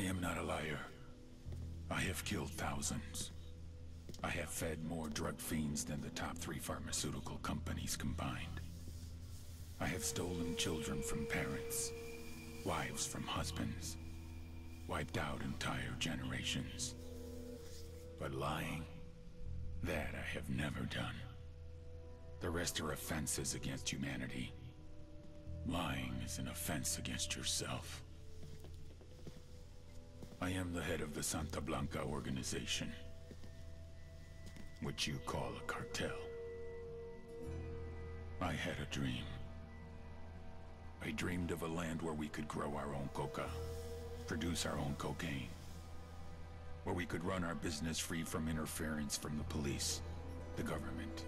am not a liar. I have killed thousands. I have fed more drug fiends than the top 3 pharmaceutical companies combined. I have stolen children from parents, wives from husbands, wiped out entire generations. But lying, that I have never done. The rest are offenses against humanity. Lying is an offense against yourself. I am the head of the Santa Blanca organization, which you call a cartel. I had a dream. I dreamed of a land where we could grow our own coca, produce our own cocaine, where we could run our business free from interference from the police, the government,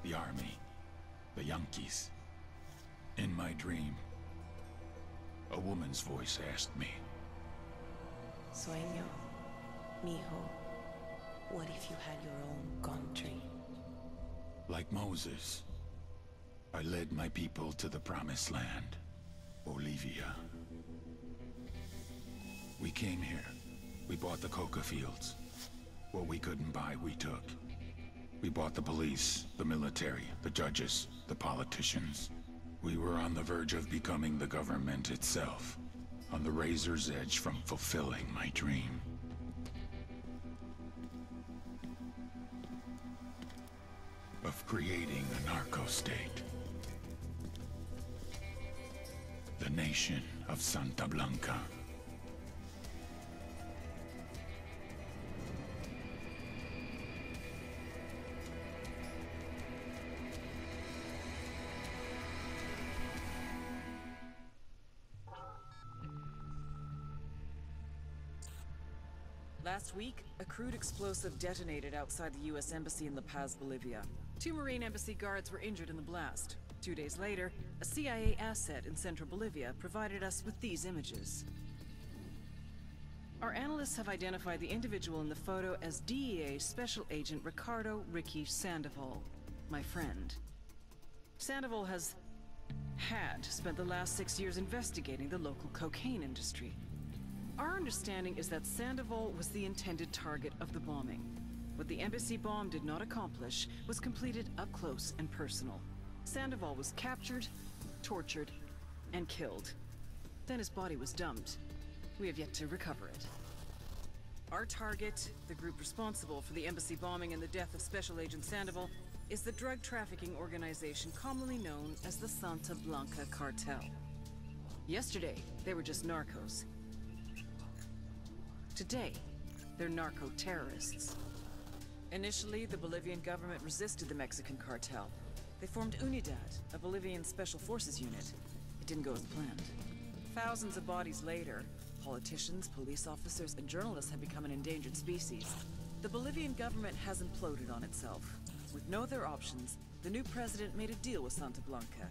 the army, the Yankees. In my dream, a woman's voice asked me, Sueño, mijo, what if you had your own country? like Moses, I led my people to the promised land, Bolivia. We came here. We bought the coca fields. What we couldn't buy, we took. We bought the police, the military, the judges, the politicians. We were on the verge of becoming the government itself, on the razor's edge from fulfilling my dream. Of creating a narco-state. The nation of Santa Blanca. Last week, a crude explosive detonated outside the U.S. Embassy in La Paz, Bolivia. 2 Marine Embassy guards were injured in the blast. 2 days later, a CIA asset in central Bolivia provided us with these images. Our analysts have identified the individual in the photo as DEA Special Agent Ricardo Ricky Sandoval, my friend. Sandoval had spent the last 6 years investigating the local cocaine industry. Our understanding is that Sandoval was the intended target of the bombing. What the embassy bomb did not accomplish was completed up close and personal. Sandoval was captured, tortured, and killed. Then his body was dumped. We have yet to recover it. Our target, the group responsible for the embassy bombing and the death of Special Agent Sandoval, is the drug trafficking organization commonly known as the Santa Blanca Cartel. Yesterday, they were just narcos. Today, they're narco-terrorists. Initially, the Bolivian government resisted the Mexican cartel. They formed UNIDAD, a Bolivian special forces unit. It didn't go as planned. Thousands of bodies later, politicians, police officers, and journalists have become an endangered species. The Bolivian government has imploded on itself. With no other options, the new president made a deal with Santa Blanca.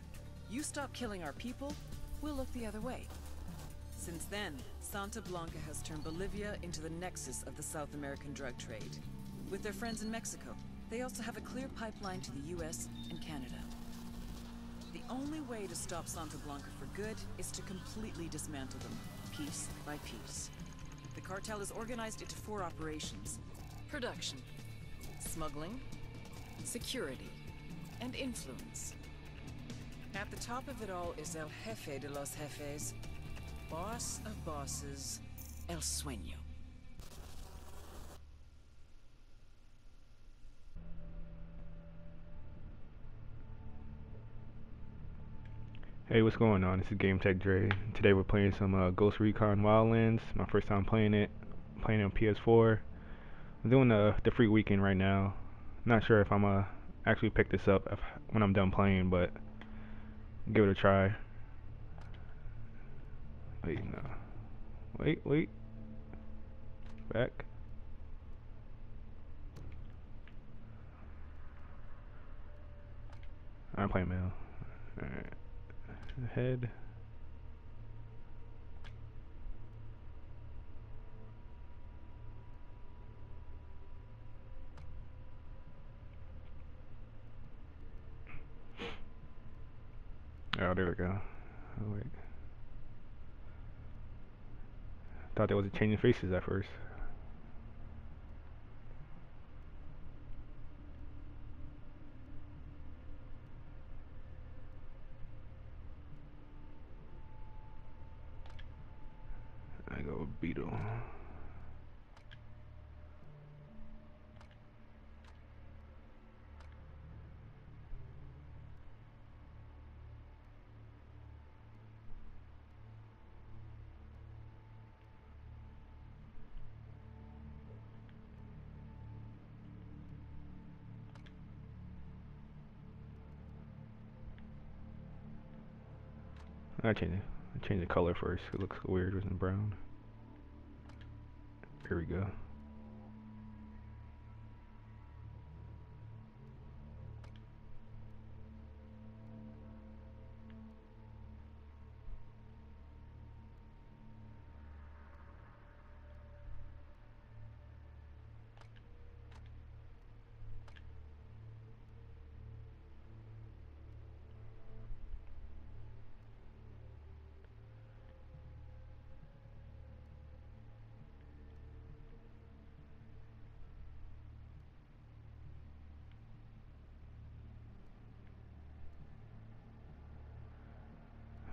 You stop killing our people, we'll look the other way. Since then, Santa Blanca has turned Bolivia into the nexus of the South American drug trade. With their friends in Mexico, they also have a clear pipeline to the US and Canada. The only way to stop Santa Blanca for good is to completely dismantle them, piece by piece. The cartel is organized into 4 operations: production, smuggling, security, and influence. At the top of it all is El Jefe de los Jefes, boss of bosses, El Sueño. Hey, what's going on? This is GameTechDre. Today we're playing some Ghost Recon Wildlands. My first time playing it. Playing it on PS4. I'm doing the free weekend right now. Not sure if I'm actually pick this up when I'm done playing, but give it a try. Wait, no. Wait. Back. I'm playing mail. Alright. Head. Oh, there we go. Oh, wait. Thought they was changing faces at first. I go Beetle. I change the color first. It looks weird with the brown. Here we go.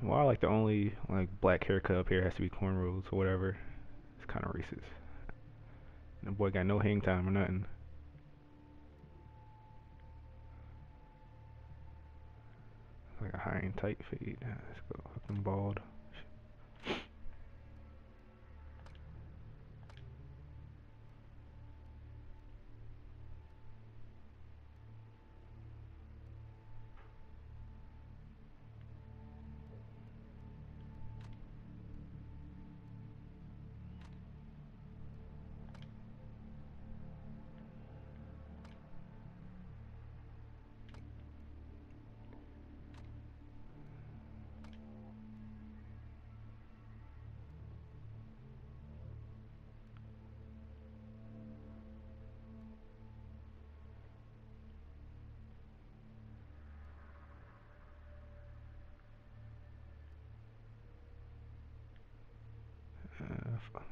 Well, like the only like black haircut up here has to be cornrows or whatever. It's kind of racist. And the boy got no hang time or nothing. Like a high and tight fade. Let's go up and bald.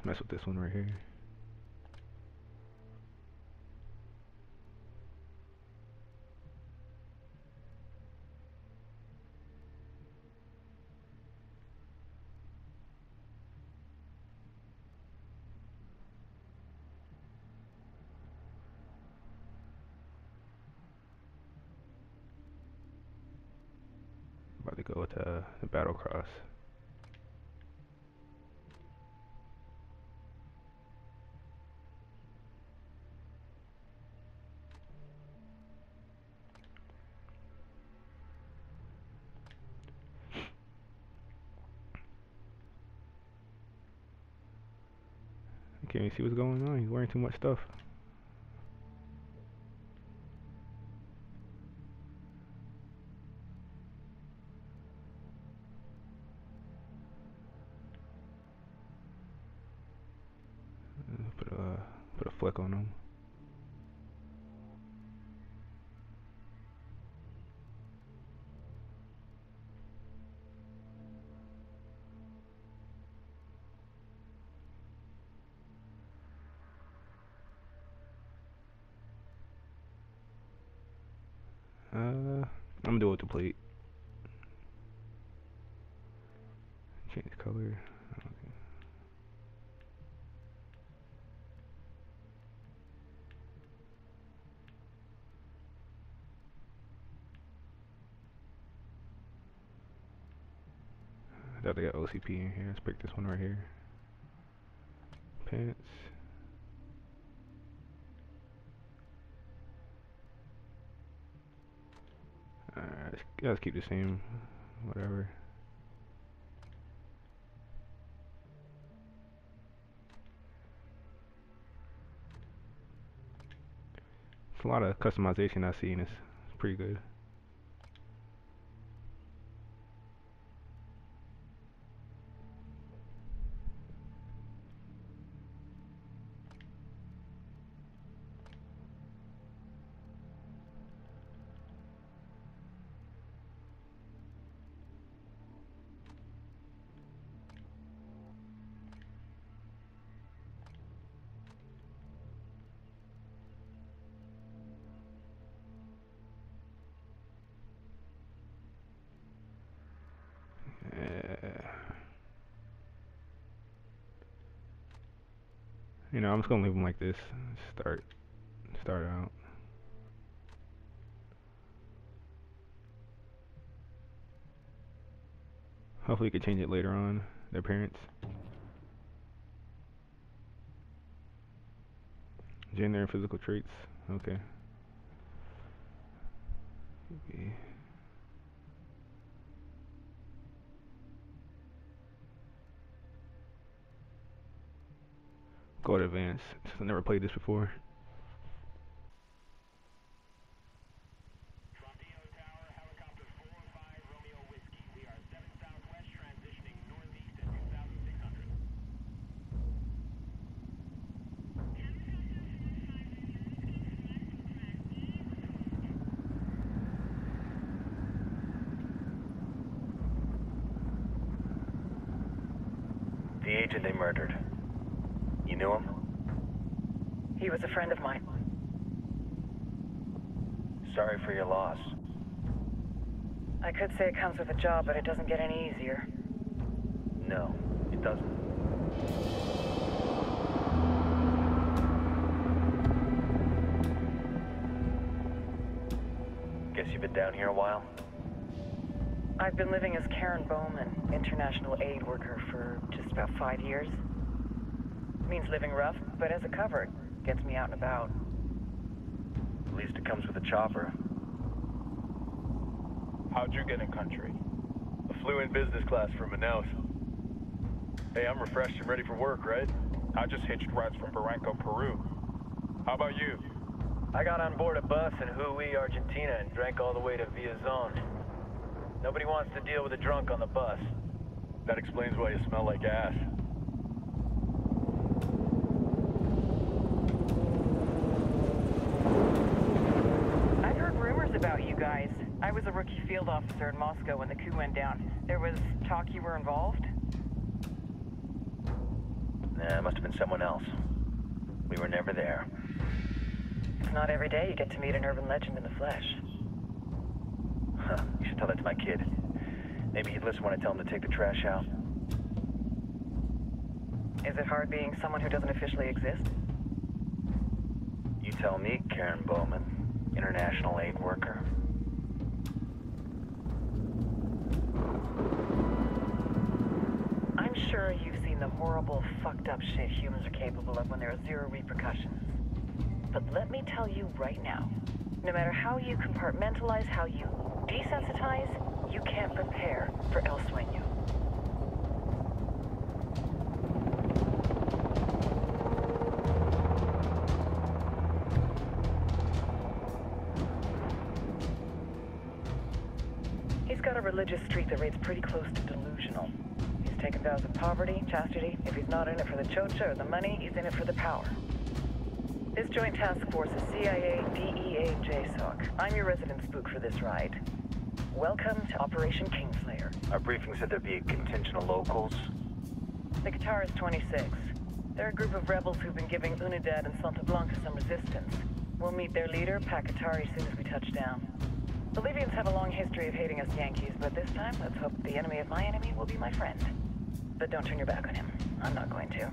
Mess with this one right here. About to go with the battle cross. Can't even see what's going on. He's wearing too much stuff. Put a fleck on him. I'm gonna do it with the plate. Change the color. Okay. I thought they got OCP in here. Let's pick this one right here. Pants. Alright, let's keep the same. Whatever. It's a lot of customization I see, and it's pretty good. You know, I'm just gonna leave them like this. Start out. Hopefully we can change it later on, their parents. Gender and physical traits. Okay. Go to advance. I've never played this before. The agent they murdered. You knew him? He was a friend of mine. Sorry for your loss. I could say it comes with a job, but it doesn't get any easier. No, it doesn't. Guess you've been down here a while? I've been living as Karen Bowman, international aid worker, for just about 5 years. Means living rough, but as a cover, it gets me out and about. At least it comes with a chopper. How'd you get in country? I flew in business class from Manaus. Hey, I'm refreshed and ready for work, right? I just hitched rides from Barranco, Peru. How about you? I got on board a bus in Hui, Argentina, and drank all the way to Villazon. Nobody wants to deal with a drunk on the bus. That explains why you smell like ass. I've heard rumors about you guys. I was a rookie field officer in Moscow when the coup went down. There was talk you were involved? Nah, it must have been someone else. We were never there. It's not every day you get to meet an urban legend in the flesh. Huh, you should tell that to my kid. Maybe he'd listen when I tell him to take the trash out. Is it hard being someone who doesn't officially exist? You tell me, Karen Bowman, international aid worker. I'm sure you've seen the horrible, fucked up shit humans are capable of when there are zero repercussions. But let me tell you right now, no matter how you compartmentalize, how you desensitize, you can't prepare for El Sueño. He's got a religious streak that rates pretty close to delusional. He's taken vows of poverty, chastity. If he's not in it for the chocha or the money, he's in it for the power. This joint task force is CIA, DEA, and JSOC. I'm your resident spook for this ride. Welcome to Operation Kingslayer. Our briefing said there'd be a contingent of locals. The Qatar is 26. They're a group of rebels who've been giving Unidad and Santa Blanca some resistance. We'll meet their leader, Pakatari, as soon as we touch down. Bolivians have a long history of hating us Yankees, but this time, let's hope the enemy of my enemy will be my friend. But don't turn your back on him. I'm not going to.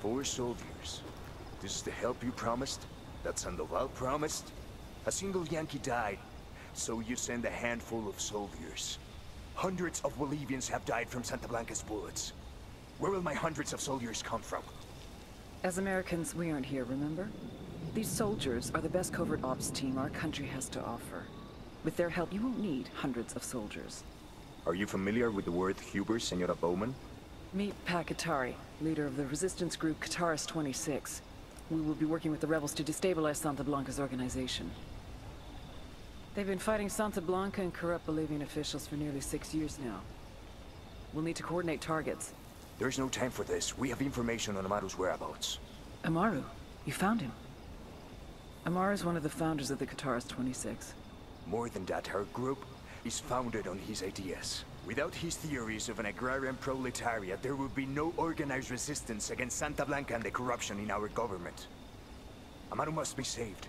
Four soldiers. This is the help you promised? That Sandoval promised? A single Yankee died, so you send a handful of soldiers. Hundreds of Bolivians have died from Santa Blanca's bullets. Where will my hundreds of soldiers come from? As Americans, we aren't here, remember? These soldiers are the best covert ops team our country has to offer. With their help, you won't need hundreds of soldiers. Are you familiar with the word Huber, Senora Bowman? Meet Pakatari, leader of the resistance group Qatar's 26. We will be working with the rebels to destabilize Santa Blanca's organization. They've been fighting Santa Blanca and corrupt Bolivian officials for nearly 6 years now. We'll need to coordinate targets. There's no time for this. We have information on Amaru's whereabouts. Amaru? You found him? Amaru is one of the founders of the Kataris 26. More than that, her group is founded on his ideas. Without his theories of an agrarian proletariat, there would be no organized resistance against Santa Blanca and the corruption in our government. Amaru must be saved.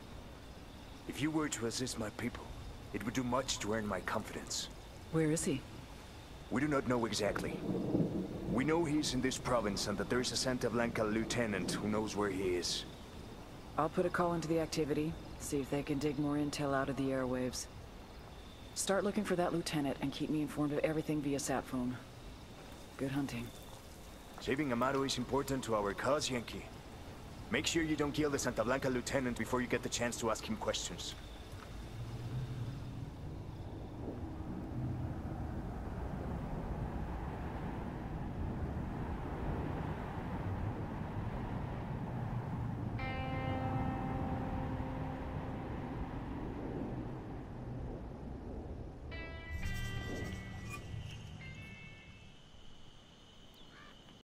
If you were to assist my people, it would do much to earn my confidence. Where is he? We do not know exactly. We know he's in this province and that there is a Santa Blanca lieutenant who knows where he is. I'll put a call into the activity, see if they can dig more intel out of the airwaves. Start looking for that lieutenant and keep me informed of everything via sat phone. Good hunting. Saving Amaru is important to our cause, Yankee. Make sure you don't kill the Santa Blanca lieutenant before you get the chance to ask him questions.